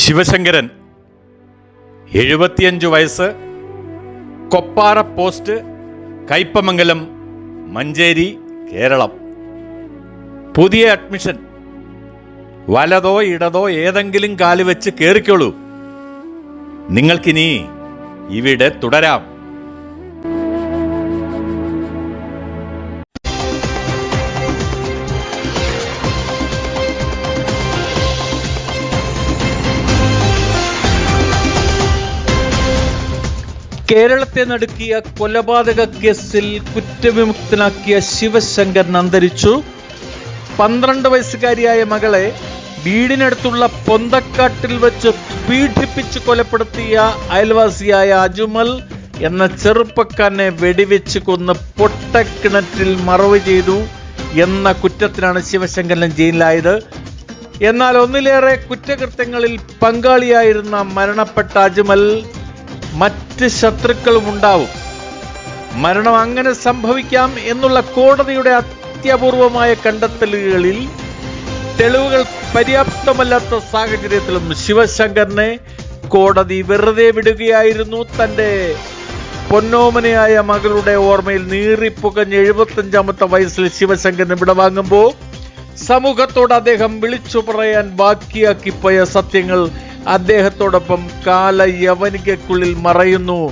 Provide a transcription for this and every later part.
ശിവശങ്കരൻ 75 വയസ്സ്, കൊപ്പാറ പോസ്റ്റ്, കയ്പമംഗലം, മഞ്ചേരി, കേരളം. പുതിയ അഡ്മിഷൻ. വലതോ ഇടതോ ഏതെങ്കിലും കാല് വെച്ച് കയറിക്കോളൂ. നിങ്ങൾക്കിനി ഇവിടെ തുടരാം. കേരളത്തെ നടുക്കിയ കൊലപാതക കേസിൽ കുറ്റവിമുക്തനാക്കിയ ശിവശങ്കരൻ അന്തരിച്ചു. 12 വയസ്സുകാരിയായ മകളെ വീടിനടുത്തുള്ള പൊന്തക്കാട്ടിൽ വെച്ച് പീഡിപ്പിച്ച് കൊലപ്പെടുത്തിയ അയൽവാസിയായ അജ്മൽ എന്ന ചെറുപ്പക്കാരനെ വെടിവെച്ച് കൊന്ന് പൊട്ടക്കിണറ്റിൽ മറവ് ചെയ്തു എന്ന കുറ്റത്തിനാണ് ശിവശങ്കരൻ ജയിലിലായത്. എന്നാൽ ഒന്നിലേറെ കുറ്റകൃത്യങ്ങളിൽ പങ്കാളിയായിരുന്ന മരണപ്പെട്ട അജ്മൽ മറ്റ് ശത്രുക്കളും ഉണ്ടാവും. മരണം അങ്ങനെ സംഭവിക്കാം എന്നുള്ള കോടതിയുടെ അത്യപൂർവമായ കണ്ടെത്തലുകളിൽ തെളിവുകൾ പര്യാപ്തമല്ലാത്ത സാഹചര്യത്തിലും ശിവശങ്കരനെ കോടതി വെറുതെ വിടുകയായിരുന്നു. തൻ്റെ പൊന്നോമനയായ മകളുടെ ഓർമ്മയിൽ നീറിപ്പുകഞ്ഞ് 75ാമത്തെ വയസ്സിൽ ശിവശങ്കരനെ വിടവാങ്ങുമ്പോൾ സമൂഹത്തോട് അദ്ദേഹം വിളിച്ചു പറയാൻ ബാക്കിയാക്കിപ്പോയ സത്യങ്ങൾ അദ്ദേഹത്തോടൊപ്പം കാലയവനികയ്ക്കുള്ളിൽ മറയുന്നു.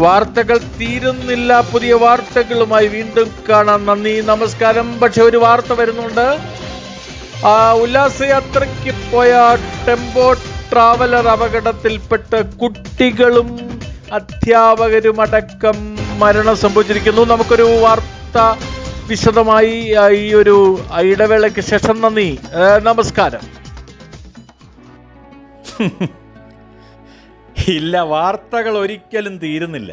വാർത്തകൾ തീരുന്നില്ല. പുതിയ വാർത്തകളുമായി വീണ്ടും കാണാം. നന്ദി, നമസ്കാരം. പക്ഷെ ഒരു വാർത്ത വരുന്നുണ്ട്. ഉല്ലാസയാത്രയ്ക്ക് പോയ ടെമ്പോ ട്രാവലർ അപകടത്തിൽപ്പെട്ട് കുട്ടികളും അധ്യാപകരും അടക്കം മരണം സംഭവിച്ചിരിക്കുന്നു. നമുക്കൊരു വാർത്ത വിശദമായി ഈ ഒരു ഇടവേളയ്ക്ക് ശേഷം. നന്ദി, നമസ്കാരം. ഇല്ല, വാർത്തകൾ ഒരിക്കലും തീരുന്നില്ല.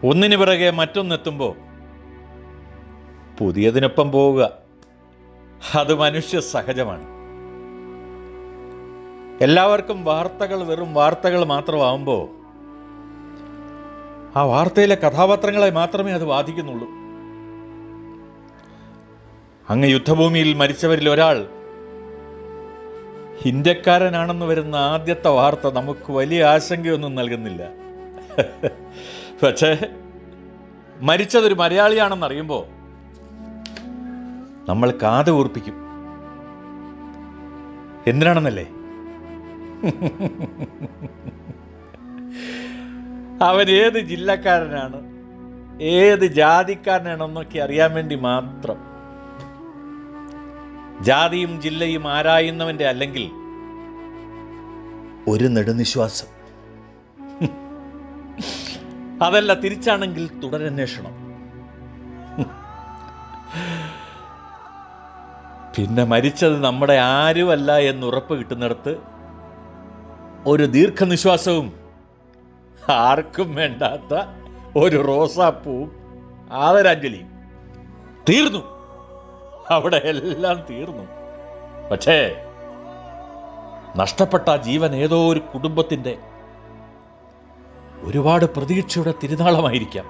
ഒന്നിനു പിറകെ മറ്റൊന്നെത്തുമ്പോൾ പുതിയതിനൊപ്പം പോവുക, അത് മനുഷ്യ സഹജമാണ്. എല്ലാവർക്കും വാർത്തകൾ വെറും വാർത്തകൾ മാത്രമാവുമ്പോൾ ആ വാർത്തയിലെ കഥാപാത്രങ്ങളെ മാത്രമേ അത് ബാധിക്കുന്നുള്ളൂ. അങ്ങ് യുദ്ധഭൂമിയിൽ മരിച്ചവരിൽ ഒരാൾ ഇന്ത്യക്കാരനാണെന്ന് വരുന്ന ആദ്യത്തെ വാർത്ത നമുക്ക് വലിയ ആശങ്കയൊന്നും നൽകുന്നില്ല. പക്ഷേ മരിച്ചതൊരു മലയാളിയാണെന്ന് അറിയുമ്പോൾ നമ്മൾ കാത് കൂർപ്പിക്കും. എന്തിനാണെന്നല്ലേ? അവൻ ഏത് ജില്ലക്കാരനാണ്, ഏത് ജാതിക്കാരനാണെന്നൊക്കെ അറിയാൻ വേണ്ടി മാത്രം. ജാതിയും ജില്ലയും ആരായുന്നവന്റെ അല്ലെങ്കിൽ ഒരു നെടുനിശ്വാസം. അതല്ല തിരിച്ചാണെങ്കിൽ തുടരന്വേഷണം. പിന്നെ മരിച്ചത് നമ്മുടെ ആരുമല്ല എന്നുറപ്പ് കിട്ടുന്നിടത്ത് ഒരു ദീർഘനിശ്വാസവും ആർക്കും വേണ്ടാത്ത ഒരു റോസാപ്പൂവും ആദരാഞ്ജലിയും. തീർന്നു, അവിടെ എല്ലാം തീർന്നു. പക്ഷേ നഷ്ടപ്പെട്ട ജീവൻ ഏതോ ഒരു കുടുംബത്തിൻ്റെ ഒരുപാട് പ്രതീക്ഷയുടെ തിരുനാളമായിരിക്കാം.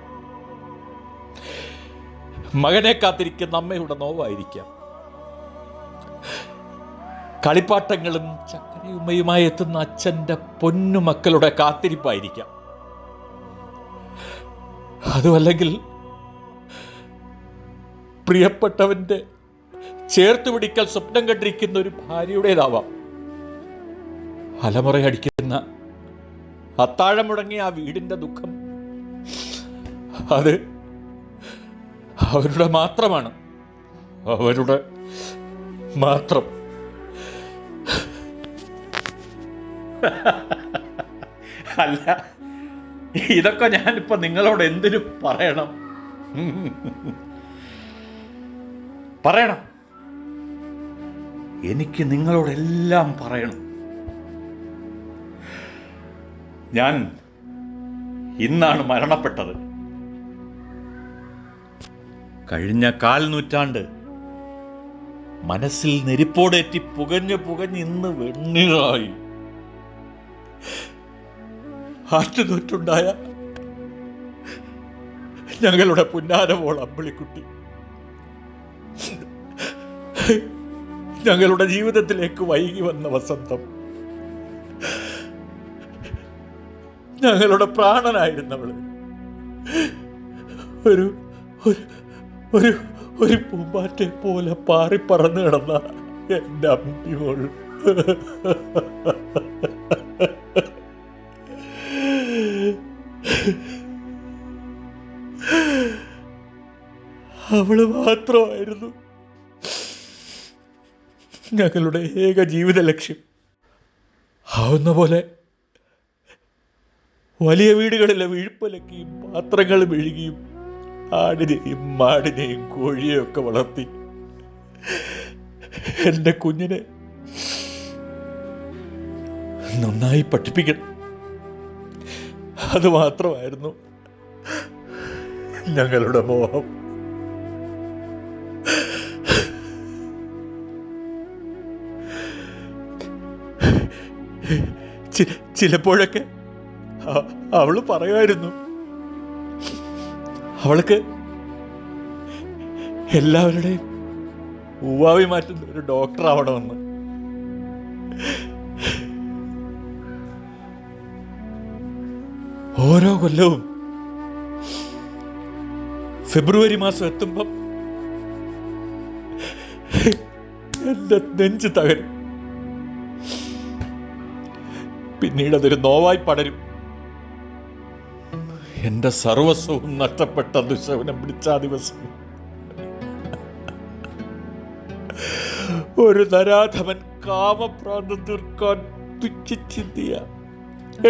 മകനെ കാത്തിരിക്കുന്ന അമ്മയുടെ നോവായിരിക്കാം. കളിപ്പാട്ടങ്ങളും ചക്കരയുമ്മയുമായി എത്തുന്ന അച്ഛൻ്റെ പൊന്നുമക്കളുടെ കാത്തിരിപ്പായിരിക്കാം. അതുമല്ലെങ്കിൽ പ്രിയപ്പെട്ടവന്റെ ചേർത്ത് പിടിക്കൽ സ്വപ്നം കണ്ടിരിക്കുന്ന ഒരു ഭാര്യയുടേതാവാം. അലമുറയടിക്കുന്ന അത്താഴം മുടങ്ങിയ ആ വീടിന്റെ ദുഃഖം അത് അവരുടെ മാത്രമാണ്, അവരുടെ മാത്രം. അല്ല, ഇതൊക്കെ ഞാനിപ്പോ നിങ്ങളോട് എന്തിനു പറയണം? പറയണം, എനിക്ക് നിങ്ങളോടെല്ലാം പറയണം. ഞാൻ ഇന്നാണ് മരണപ്പെട്ടത്. കഴിഞ്ഞ 1/4 നൂറ്റാണ്ട് മനസ്സിൽ നെരിപ്പോടേറ്റി പുകഞ്ഞ് ഇന്ന് വെണ്ണീറായി. ആറ്റുനൂറ്റുണ്ടായ ഞങ്ങളുടെ പുന്നാരമോൾ അമ്പിളിക്കുട്ടി ഞങ്ങളുടെ ജീവിതത്തിലേക്ക് വൈകി വന്ന വസന്തം, ഞങ്ങളുടെ പ്രാണനായിരുന്നവള് ഒരു ഒരു ഒരു പൂമ്പാറ്റെ പോലെ പാറിപ്പറന്നു കിടന്ന എൻ്റെ അമ്മിമോൾ അവള് മാത്രമായിരുന്നു ഞങ്ങളുടെ ഏക ജീവിത ലക്ഷ്യം. ആവുന്ന പോലെ വലിയ വീടുകളിലെ വിഴുപ്പലക്കിയും പാത്രങ്ങൾ മെഴുകിയും ആടിനെയും മാടിനെയും കോഴിയെയും ഒക്കെ വളർത്തി എൻ്റെ കുഞ്ഞിനെ നന്നായി പഠിപ്പിക്കണം. അത് മാത്രമായിരുന്നു ഞങ്ങളുടെ മോഹം. ചിലപ്പോഴൊക്കെ അവള് പറയുമായിരുന്നു, അവൾക്ക് എല്ലാവരുടെയും ഊവാവി മാറ്റുന്ന ഒരു ഡോക്ടർ ആവണമെന്ന്. ഓരോ കൊല്ലവും ഫെബ്രുവരി മാസം എത്തുമ്പം എന്റെ നെഞ്ച് തകരും. പിന്നീട് അതൊരു നോവായി പടരും. എന്റെ സർവസ്വവും നഷ്ടപ്പെട്ട ദുശവനം പിടിച്ച ദിവസം ഒരു നരാധമൻ കാമപ്രാന്തം തീർക്കാൻ തുച്ഛിന്തിയ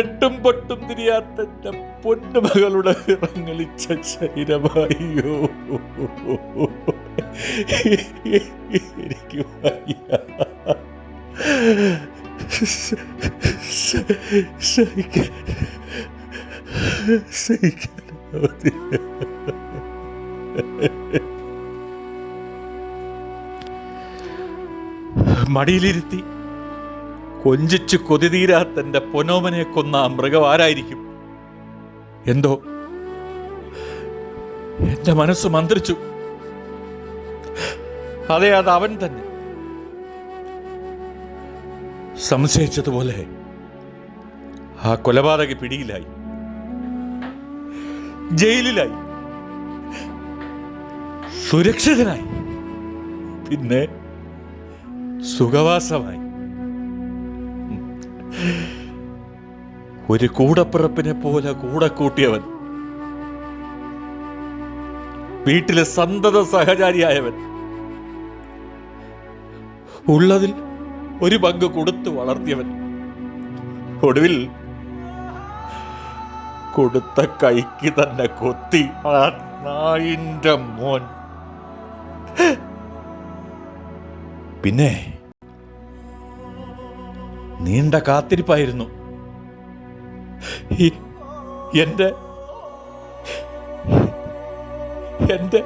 എട്ടും പൊട്ടും തിരിയാത്ത എന്റെ പൊന്നുമകളുടെ ഇറങ്ങലിച്ച ശരീരമായോ എനിക്ക് വയ്യ. മടിയിലിരുത്തി കൊഞ്ചിച്ച് കൊതി തീരാത്ത എന്റെ പൊന്നോമനെ കൊന്ന ആ മൃഗം ആരായിരിക്കും? എന്തോ എന്റെ മനസ്സ് മന്ത്രിച്ചു. അതെ, അത് അവൻ തന്നെ. സംശയിച്ചതുപോലെ ആ കൊലപാതക പിടിയിലായി, ജയിലിലായി, സുരക്ഷിതനായി, പിന്നെ സുഖവാസമായി. ഒരു കൂടപ്പിറപ്പിനെ പോലെ കൂടെ കൂട്ടിയവൻ, വീട്ടിലെ സന്തത സഹചാരിയായവൻ, ഉള്ളതിൽ ഒരു പങ്ക് കൊടുത്തു വളർത്തിയവൻ, ഒടുവിൽ കൊടുത്ത കൈക്ക് തന്നെ കൊത്തി ആ നായിന്റെ മോൻ. പിന്നെ നീണ്ട കാത്തിരിപ്പായിരുന്നു. എന്റെ എന്റെ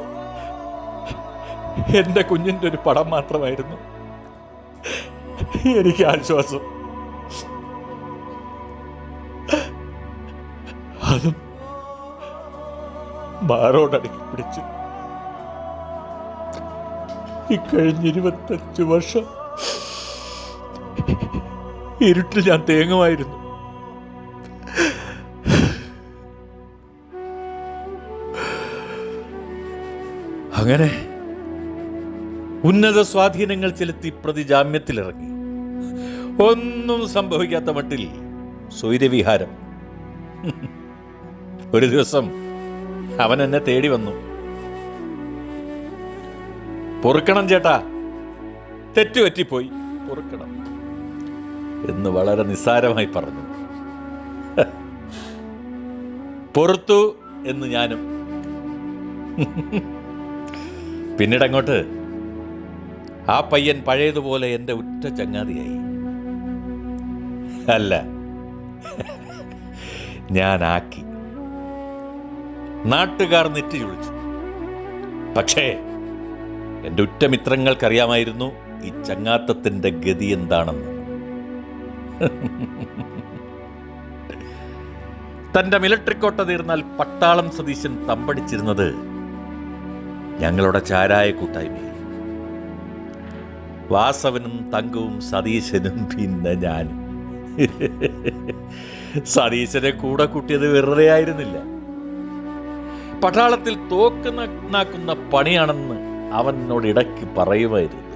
എന്റെ കുഞ്ഞിന്റെ ഒരു പടം മാത്രമായിരുന്നു എനിക്ക് ആശ്വാസം. അതും മാറോടടുക്കി പിടിച്ചു. ഇക്കഴിഞ്ഞ 25 വർഷം ഇരുട്ടിൽ ഞാൻ തേങ്ങുമായിരുന്നു. അങ്ങനെ ഉന്നത സ്വാധീനങ്ങൾ ചെലുത്തി പ്രതി ജാമ്യത്തിലിറങ്ങി. ഒന്നും സംഭവിക്കാത്ത മട്ടിൽ സ്വൈരവിഹാരം. ഒരു ദിവസം അവൻ എന്നെ തേടി വന്നു. പൊറുക്കണം ചേട്ടാ, തെറ്റുപറ്റിപ്പോയി, പൊറുക്കണം എന്ന് വളരെ നിസ്സാരമായി പറഞ്ഞു. പൊറുത്തു എന്ന് ഞാനും. പിന്നീടങ്ങോട്ട് ആ പയ്യൻ പഴയതുപോലെ എൻ്റെ ഉറ്റ ചങ്ങാതിയായി. അല്ല, ഞാനാക്കി. നാട്ടുകാർ നെറ്റി ചുളിച്ചു. പക്ഷേ എൻ്റെ ഉറ്റ മിത്രങ്ങൾക്കറിയാമായിരുന്നു ഈ ചങ്ങാത്തത്തിൻ്റെ ഗതി എന്താണെന്ന്. തൻ്റെ മിലിട്ടറി കോട്ട തീർന്നാൽ പട്ടാളം സതീശൻ തമ്പടിച്ചിരുന്നത് ഞങ്ങളുടെ ചാരായ കൂട്ടായ്മയിൽ. വാസവനും തങ്കവും സതീശനും പിന്നെ ഞാൻ. സതീശനെ കൂടെ കൂട്ടിയത് വെറുതെ ആയിരുന്നില്ല. പട്ടാളത്തിൽ തോക്ക് നന്നാക്കുന്ന പണിയാണെന്ന് അവൻ എന്നോട് ഇടയ്ക്ക് പറയുമായിരുന്നു.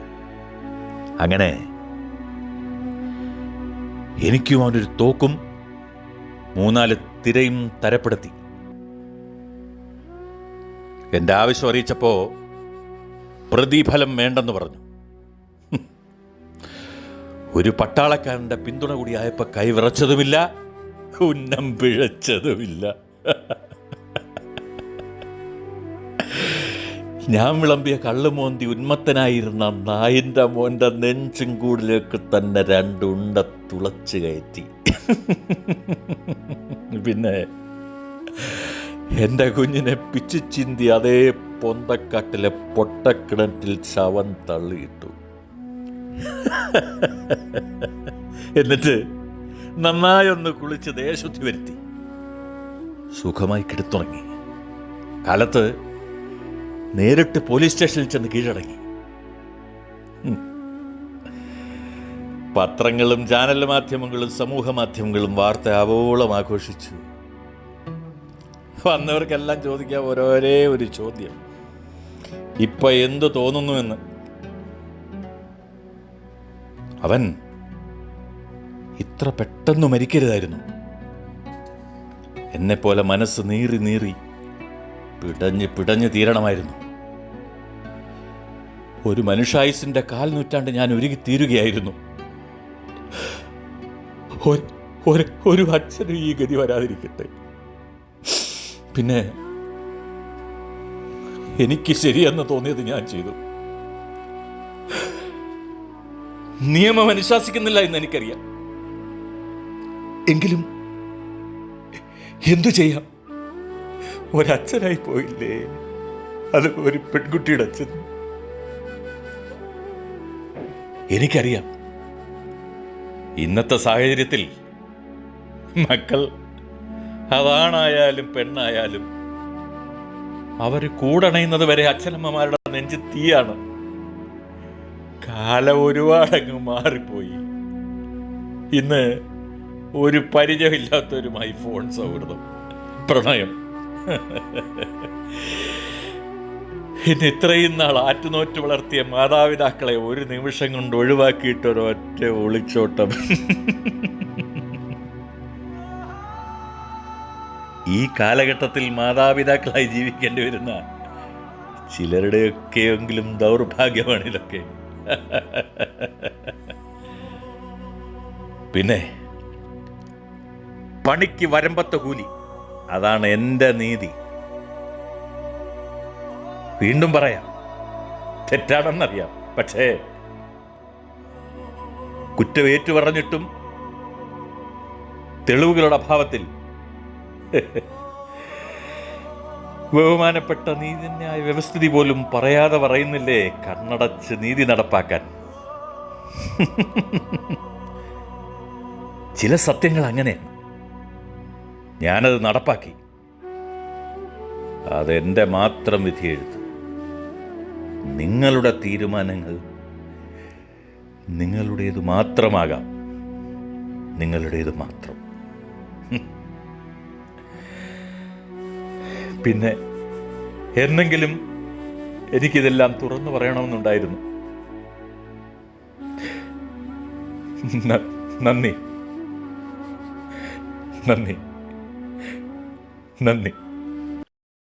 അങ്ങനെ എനിക്കും അവനൊരു തോക്കും 3-4 തിരയും തരപ്പെടുത്തി. എന്റെ ആവശ്യം അറിയിച്ചപ്പോ പ്രതിഫലം വേണ്ടെന്ന് പറഞ്ഞു. ഒരു പട്ടാളക്കാരന്റെ പിന്തുണ കൂടിയായപ്പോ കൈവിറച്ചതുമില്ല, ഉന്നം പിഴച്ചതുമില്ല. ഞാൻ വിളമ്പിയ കള്ളുമോന്തി ഉന്മത്തനായിരുന്ന നായിന്റെ മോന്റെ നെഞ്ചും കൂടിലേക്ക് തന്നെ 2 ഉണ്ട തുളച്ചു കയറ്റി. പിന്നെ എന്റെ കുഞ്ഞിനെ പിച്ചു ചിന്തി അതേ പൊന്തക്കാട്ടിലെ പൊട്ടക്കിണറ്റിൽ ശവം തള്ളിയിട്ടു. എന്നിട്ട് നന്നായൊന്ന് കുളിച്ച് ദേഹശുദ്ധി വരുത്തി സുഖമായി കിടത്തുറങ്ങി. കാലത്ത് നേരിട്ട് പോലീസ് സ്റ്റേഷനിൽ ചെന്ന് കീഴടങ്ങി. പത്രങ്ങളും ചാനൽ മാധ്യമങ്ങളും സമൂഹ മാധ്യമങ്ങളും വാർത്ത ആവോളം ആഘോഷിച്ചു. വന്നവർക്കെല്ലാം ചോദിക്കാൻ ഒരേ ഒരു ചോദ്യം, ഇപ്പൊ എന്തു തോന്നുന്നുവെന്ന്. അവൻ ഇത്ര പെട്ടെന്ന് മരിക്കരുതായിരുന്നു. എന്നെപ്പോലെ മനസ്സ് നീറി നീറി പിടഞ്ഞ് തീരണമായിരുന്നു. ഒരു മനുഷ്യായുസിന്റെ 1/4 നൂറ്റാണ്ട് ഞാൻ ഒരുങ്ങി തീരുകയായിരുന്നു. ഒരു അച്ഛനും ഈ ഗതി വരാതിരിക്കട്ടെ. പിന്നെ എനിക്ക് ശരിയെന്ന് തോന്നിയത് ഞാൻ ചെയ്തു. നിയമം അനുശാസിക്കുന്നില്ല എന്ന് എനിക്കറിയാം. എങ്കിലും എന്തു ചെയ്യാം? ഒരച്ഛനായി പോയില്ലേ, അത് ഒരു പെൺകുട്ടിയുടെ അച്ഛൻ. എനിക്കറിയാം, ഇന്നത്തെ സാഹചര്യത്തിൽ മക്കൾ അതാണായാലും പെണ്ണായാലും അവർ കൂടണയുന്നത് വരെ അച്ഛനമ്മമാരുടെ നെഞ്ച് തീയാണ്. കാലം ഒരുപാടങ്ങ് മാറിപ്പോയി. ഇന്ന് ഒരു പരിചയമില്ലാത്തവരുമായി ഫോൺ സൗഹൃദം, പ്രണയം. ഇന്ന് ഇത്രയും നാൾ ആറ്റുനോറ്റ് വളർത്തിയ മാതാപിതാക്കളെ ഒരു നിമിഷം കൊണ്ട് ഒഴിവാക്കിയിട്ടൊരൊറ്റ ഒളിച്ചോട്ടം. ഈ കാലഘട്ടത്തിൽ മാതാപിതാക്കളായി ജീവിക്കേണ്ടി വരുന്ന ചിലരുടെയൊക്കെയെങ്കിലും ദൗർഭാഗ്യമാണ് ഇതൊക്കെ. പിന്നെ പണിക്ക് വരമ്പത്ത കൂലി, അതാണ് എൻ്റെ നീതി. വീണ്ടും പറയാം, തെറ്റാണെന്നറിയാം. പക്ഷേ കുറ്റമേറ്റു പറഞ്ഞിട്ടും തെളിവുകളുടെ അഭാവത്തിൽ ബഹുമാനപ്പെട്ട നീതിന്യായ വ്യവസ്ഥിതി പോലും പറയാതെ പറയുന്നില്ലേ കണ്ണടച്ച് നീതി നടപ്പാക്കാൻ. ചില സത്യങ്ങൾ അങ്ങനെയാണ്. ഞാനത് നടപ്പാക്കി. അതെന്റെ മാത്രം വിധിയെഴുത്ത്. നിങ്ങളുടെ തീരുമാനങ്ങൾ നിങ്ങളുടേത് മാത്രമാകാം, നിങ്ങളുടേത് മാത്രം. പിന്നെ എന്നെങ്കിലും എനിക്കിതെല്ലാം തുറന്നു പറയണമെന്നുണ്ടായിരുന്നു. നന്ദി.